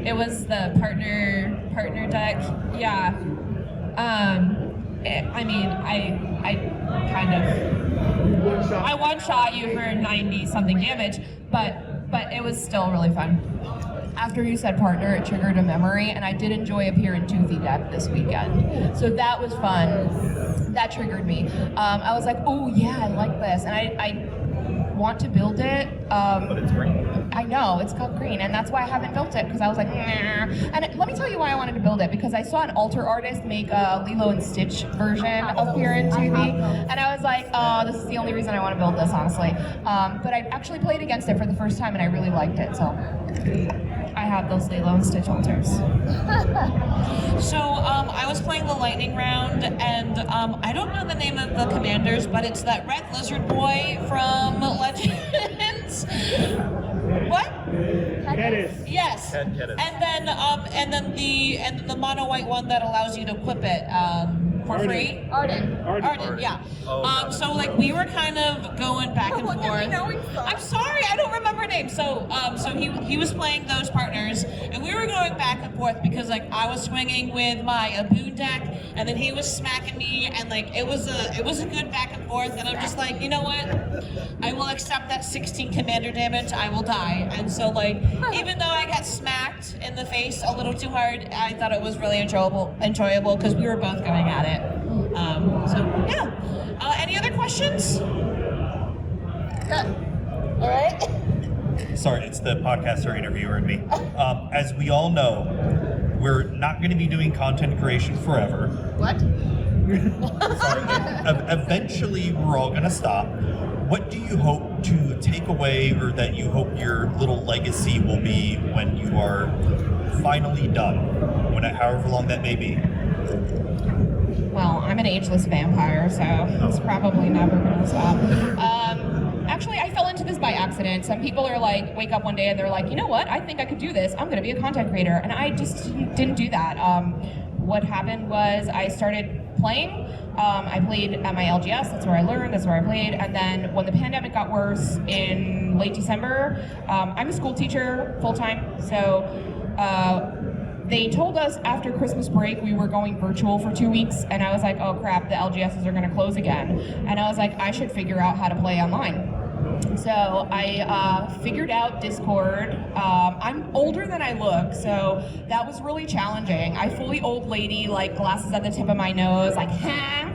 It was the partner deck. Yeah. I one-shot you for 90 something damage, but it was still really fun. After you said partner, it triggered a memory, and I did enjoy a Peer and Toothy deck this weekend. So that was fun. That triggered me. I was like, oh yeah, I like this, and I want to build it. But it's green. I know, it's got green, and that's why I haven't built it, because I was like, nah. And let me tell you why I wanted to build it, because I saw an altar artist make a Lilo and Stitch version of Peer and Toothy, and I was like, oh, this is the only reason I want to build this, honestly. But I actually played against it for the first time, and I really liked it, so I have those Lilo and Stitch altars. So I was playing the lightning round, and I don't know the name of the commanders, but it's that red lizard boy from Legends. What? Kedis. Yes. Kedis. And then the mono white one that allows you to equip it for free. Arden. Yeah. Oh, so like we were kind of going back and Look forth. at me knowing stuff. I'm sorry, I don't remember names. So he was playing those partners, and we were going back and forth because like I was swinging with my Aboon deck, and then he was smacking me, and like it was a good back and forth. And I'm just like, you know what? I will accept that 16 commander damage. I will die. And so like even though I got smacked in the face a little too hard, I thought it was really enjoyable because we were both going at it. So yeah. Any other questions? All right. Sorry, it's the podcaster interviewer in me. As we all know, we're not going to be doing content creation forever. What? Sorry, eventually we're all going to stop. What do you hope to take away, or that you hope your little legacy will be when you are finally done, however long that may be? Well, I'm an ageless vampire, so it's probably never gonna stop. Actually, I fell into this by accident. Some people are like, wake up one day and they're like, you know what? I think I could do this. I'm gonna be a content creator. And I just didn't do that. What happened was I started playing. I played at my LGS, that's where I learned, that's where I played. And then when the pandemic got worse in late December, I'm a school teacher full-time. So they told us after Christmas break we were going virtual for 2 weeks, and I was like, oh crap, the LGSs are going to close again. And I was like, I should figure out how to play online. So I figured out Discord. I'm older than I look, so that was really challenging. I fully old lady, like glasses at the tip of my nose, like,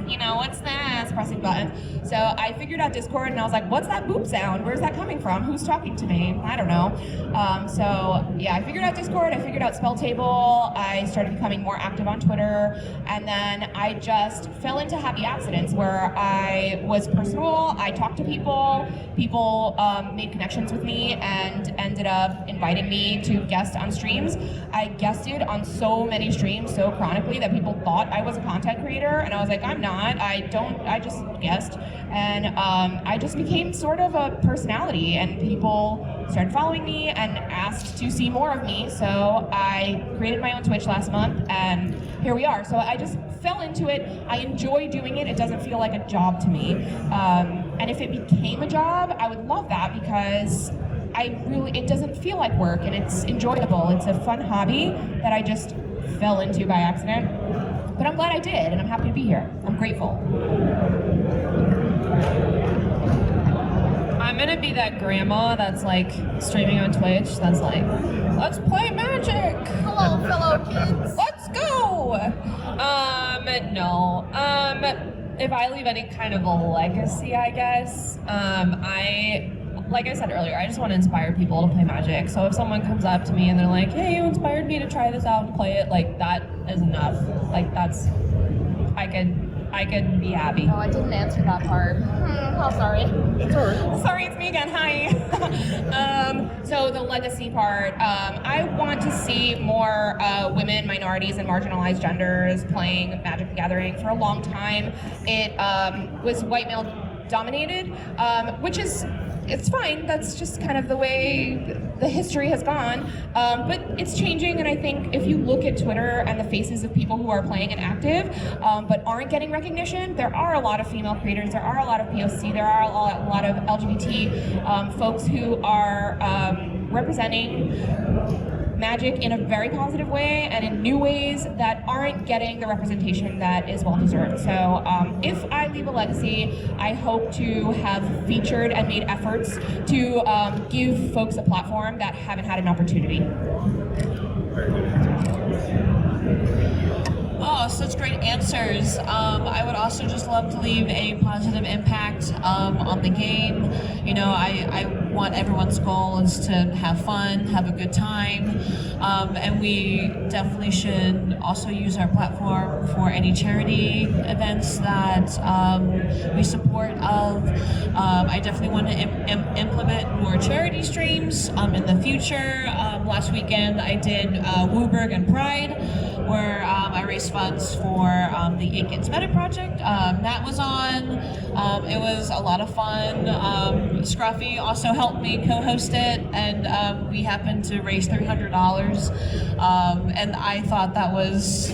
you know, what's this? Pressing buttons. So I figured out Discord, and I was like, what's that boop sound? Where's that coming from? Who's talking to me? I don't know. So yeah, I figured out Discord, I figured out Spell Table, I started becoming more active on Twitter, and then I just fell into happy accidents where I was personable, I talked to people made connections with me and ended up inviting me to guest on streams. I guested on so many streams so chronically that people thought I was a content creator, and I was like, I'm not, I just guest. And I just became sort of a personality, and people started following me and asked to see more of me. So I created my own Twitch last month, and here we are. So I just fell into it. I enjoy doing it. It doesn't feel like a job to me. And if it became a job, I would love that, because it doesn't feel like work, and it's enjoyable. It's a fun hobby that I just fell into by accident. But I'm glad I did, and I'm happy to be here. I'm grateful. I'm gonna be that grandma that's like streaming on Twitch that's like, let's play Magic! Hello, fellow kids. Let's go! No. If I leave any kind of a legacy, I guess, like I said earlier, I just want to inspire people to play Magic. So if someone comes up to me and they're like, hey, you inspired me to try this out and play it, like, that is enough. Like, I could be happy. Oh, I didn't answer that part. Oh, sorry. Sorry, it's me again. Hi. So the legacy part, I want to see more women, minorities, and marginalized genders playing Magic the Gathering. For a long time, it was white male dominated, which is, it's fine. That's just kind of the way the history has gone. But it's changing, and I think if you look at Twitter and the faces of people who are playing and active, but aren't getting recognition, there are a lot of female creators, there are a lot of POC, there are a lot of LGBT folks who are representing Magic in a very positive way and in new ways that aren't getting the representation that is well deserved. So if I leave a legacy, I hope to have featured and made efforts to give folks a platform that haven't had an opportunity. Oh, such great answers. I would also just love to leave a positive impact on the game. You know, I want everyone's goal is to have fun, have a good time, and we definitely should also use our platform for any charity events that we support of. I definitely want to implement more charity streams in the future. Last weekend I did Wooburg and Pride, where I raised funds for the Aikens Meta Project. That was on. It was a lot of fun. Scruffy also helped me co-host it, and we happened to raise $300. And I thought that was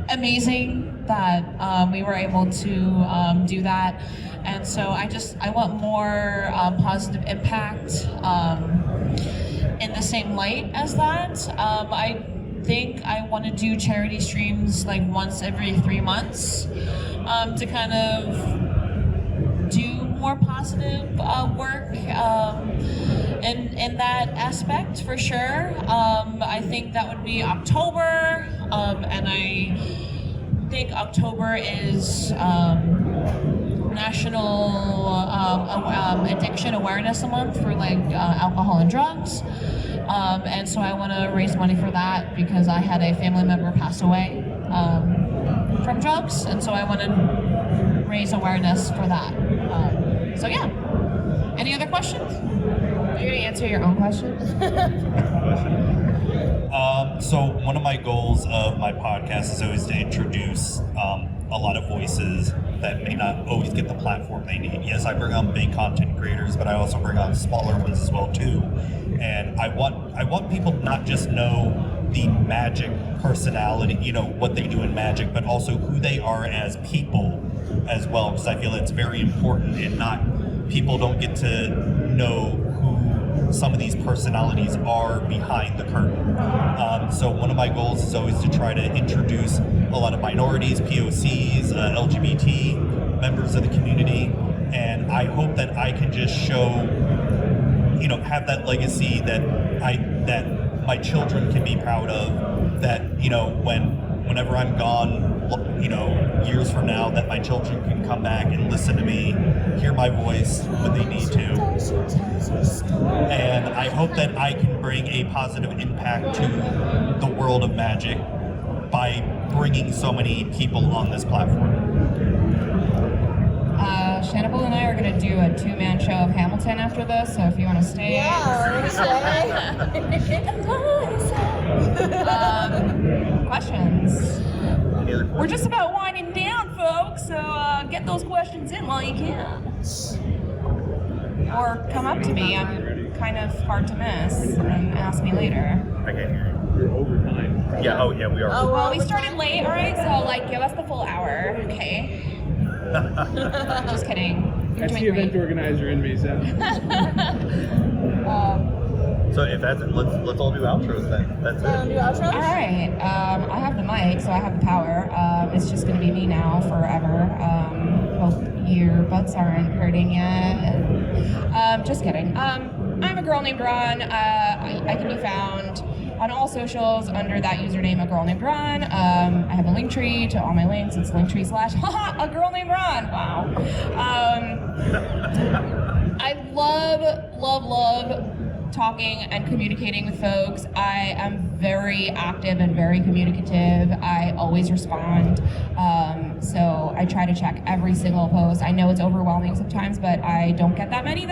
amazing that we were able to do that. And so I want more positive impact in the same light as that. I think I want to do charity streams like once every 3 months to kind of do more positive work in that aspect for sure. I think that would be October, and I think October is National Addiction Awareness Month for like alcohol and drugs. And so I want to raise money for that because I had a family member pass away from drugs, and so I want to raise awareness for that. So yeah. Any other questions? Are you going to answer your own question? So one of my goals of my podcast is always to introduce a lot of voices that may not always get the platform they need. Yes, I bring on big content creators, but I also bring on smaller ones as well too. And I want people to not just know the Magic personality, you know, what they do in Magic, but also who they are as people as well, because I feel it's very important, and not people don't get to know who some of these personalities are behind the curtain. So one of my goals is always to try to introduce a lot of minorities, POCs, LGBT members of the community, and I hope that I can just show, have that legacy that my children can be proud of, that, whenever I'm gone, years from now, that my children can come back and listen to me, hear my voice when they need to. And I hope that I can bring a positive impact to the world of Magic by bringing so many people on this platform. Shannibal and I are going to do a two-man show of Hamilton after this, so if you want to stay. Questions? We're just about winding down, folks, so get those questions in while you can. Or come up to me. I'm kind of hard to miss, and ask me later. I can't hear you. You're over time. Yeah, we are. Well, we started late, alright, so give us the full hour, okay? Just kidding. You're That's doing the event great. organizer in me, so. So if that's it, let's all do outros then. That's it. All right. I have the mic, so I have the power. It's just going to be me now forever. Hope your butts aren't hurting yet. Just kidding. I'm a girl named Ron. I can be found on all socials under that username, a girl named Ron. I have a link tree to all my links. It's linktree / a girl named Ron. Wow. I love talking and communicating with folks. I am very active and very communicative. I always respond. So I try to check every single post. I know it's overwhelming sometimes, but I don't get that many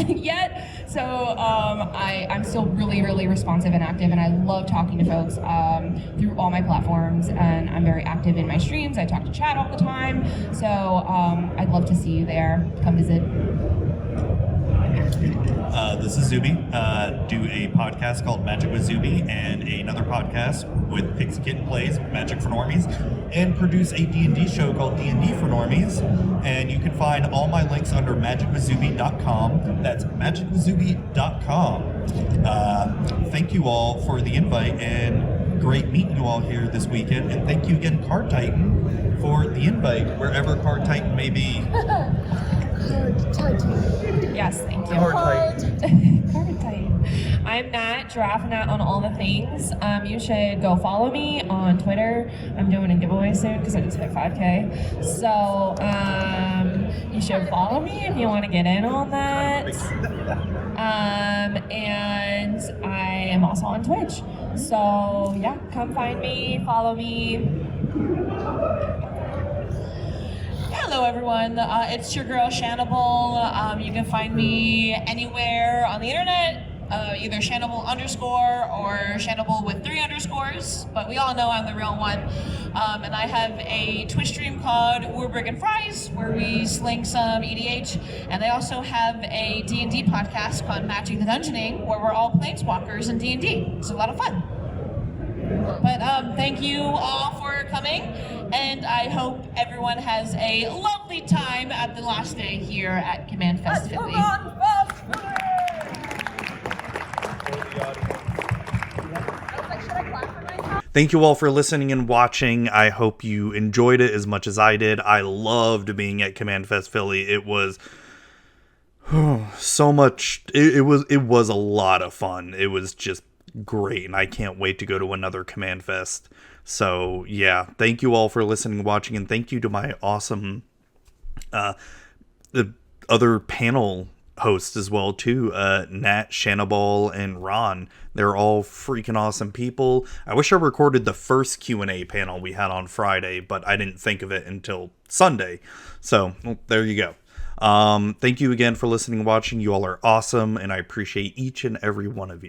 yet. So I'm still really, really responsive and active, and I love talking to folks through all my platforms, and I'm very active in my streams. I talk to chat all the time. So I'd love to see you there. Come visit. This is Zuby. Do a podcast called Magic with Zuby and another podcast with Pixie Kitten Plays, Magic for Normies, and produce a D&D show called D&D for Normies. And you can find all my links under magicwithzuby.com. That's magicwithzuby.com. Thank you all for the invite, and great meeting you all here this weekend. And thank you again, Cardtitan, for the invite, wherever Cardtitan may be. Yes, thank you. Cardtitan. I'm Nat, Giraffenat on all the things. You should go follow me on Twitter. I'm doing a giveaway soon because I just hit 5K. So you should follow me if you want to get in on that. And I am also on Twitch. So yeah, come find me, follow me. Hello everyone, it's your girl Shannibal. You can find me anywhere on the internet, either Shannibal _ or Shannibal with 3 underscores, but we all know I'm the real one. And I have a Twitch stream called Wooberg and Fries, where we sling some EDH, and I also have a D&D podcast called Magic the Dungeoning, where we're all planeswalkers in D&D. It's a lot of fun. But thank you all for coming, and I hope everyone has a lovely time at the last day here at Commandfest Philly. Thank you all for listening and watching. I hope you enjoyed it as much as I did. I loved being at Commandfest Philly. It was so much. It was a lot of fun. It was just great, and I can't wait to go to another Commandfest. So yeah, thank you all for listening and watching, and thank you to my awesome the other panel hosts as well too, Nat, Shannibal, and Ron. They're all freaking awesome people. I wish I recorded the first Q&A panel we had on Friday, but I didn't think of it until Sunday. So well, there you go. Thank you again for listening and watching. You all are awesome, and I appreciate each and every one of you.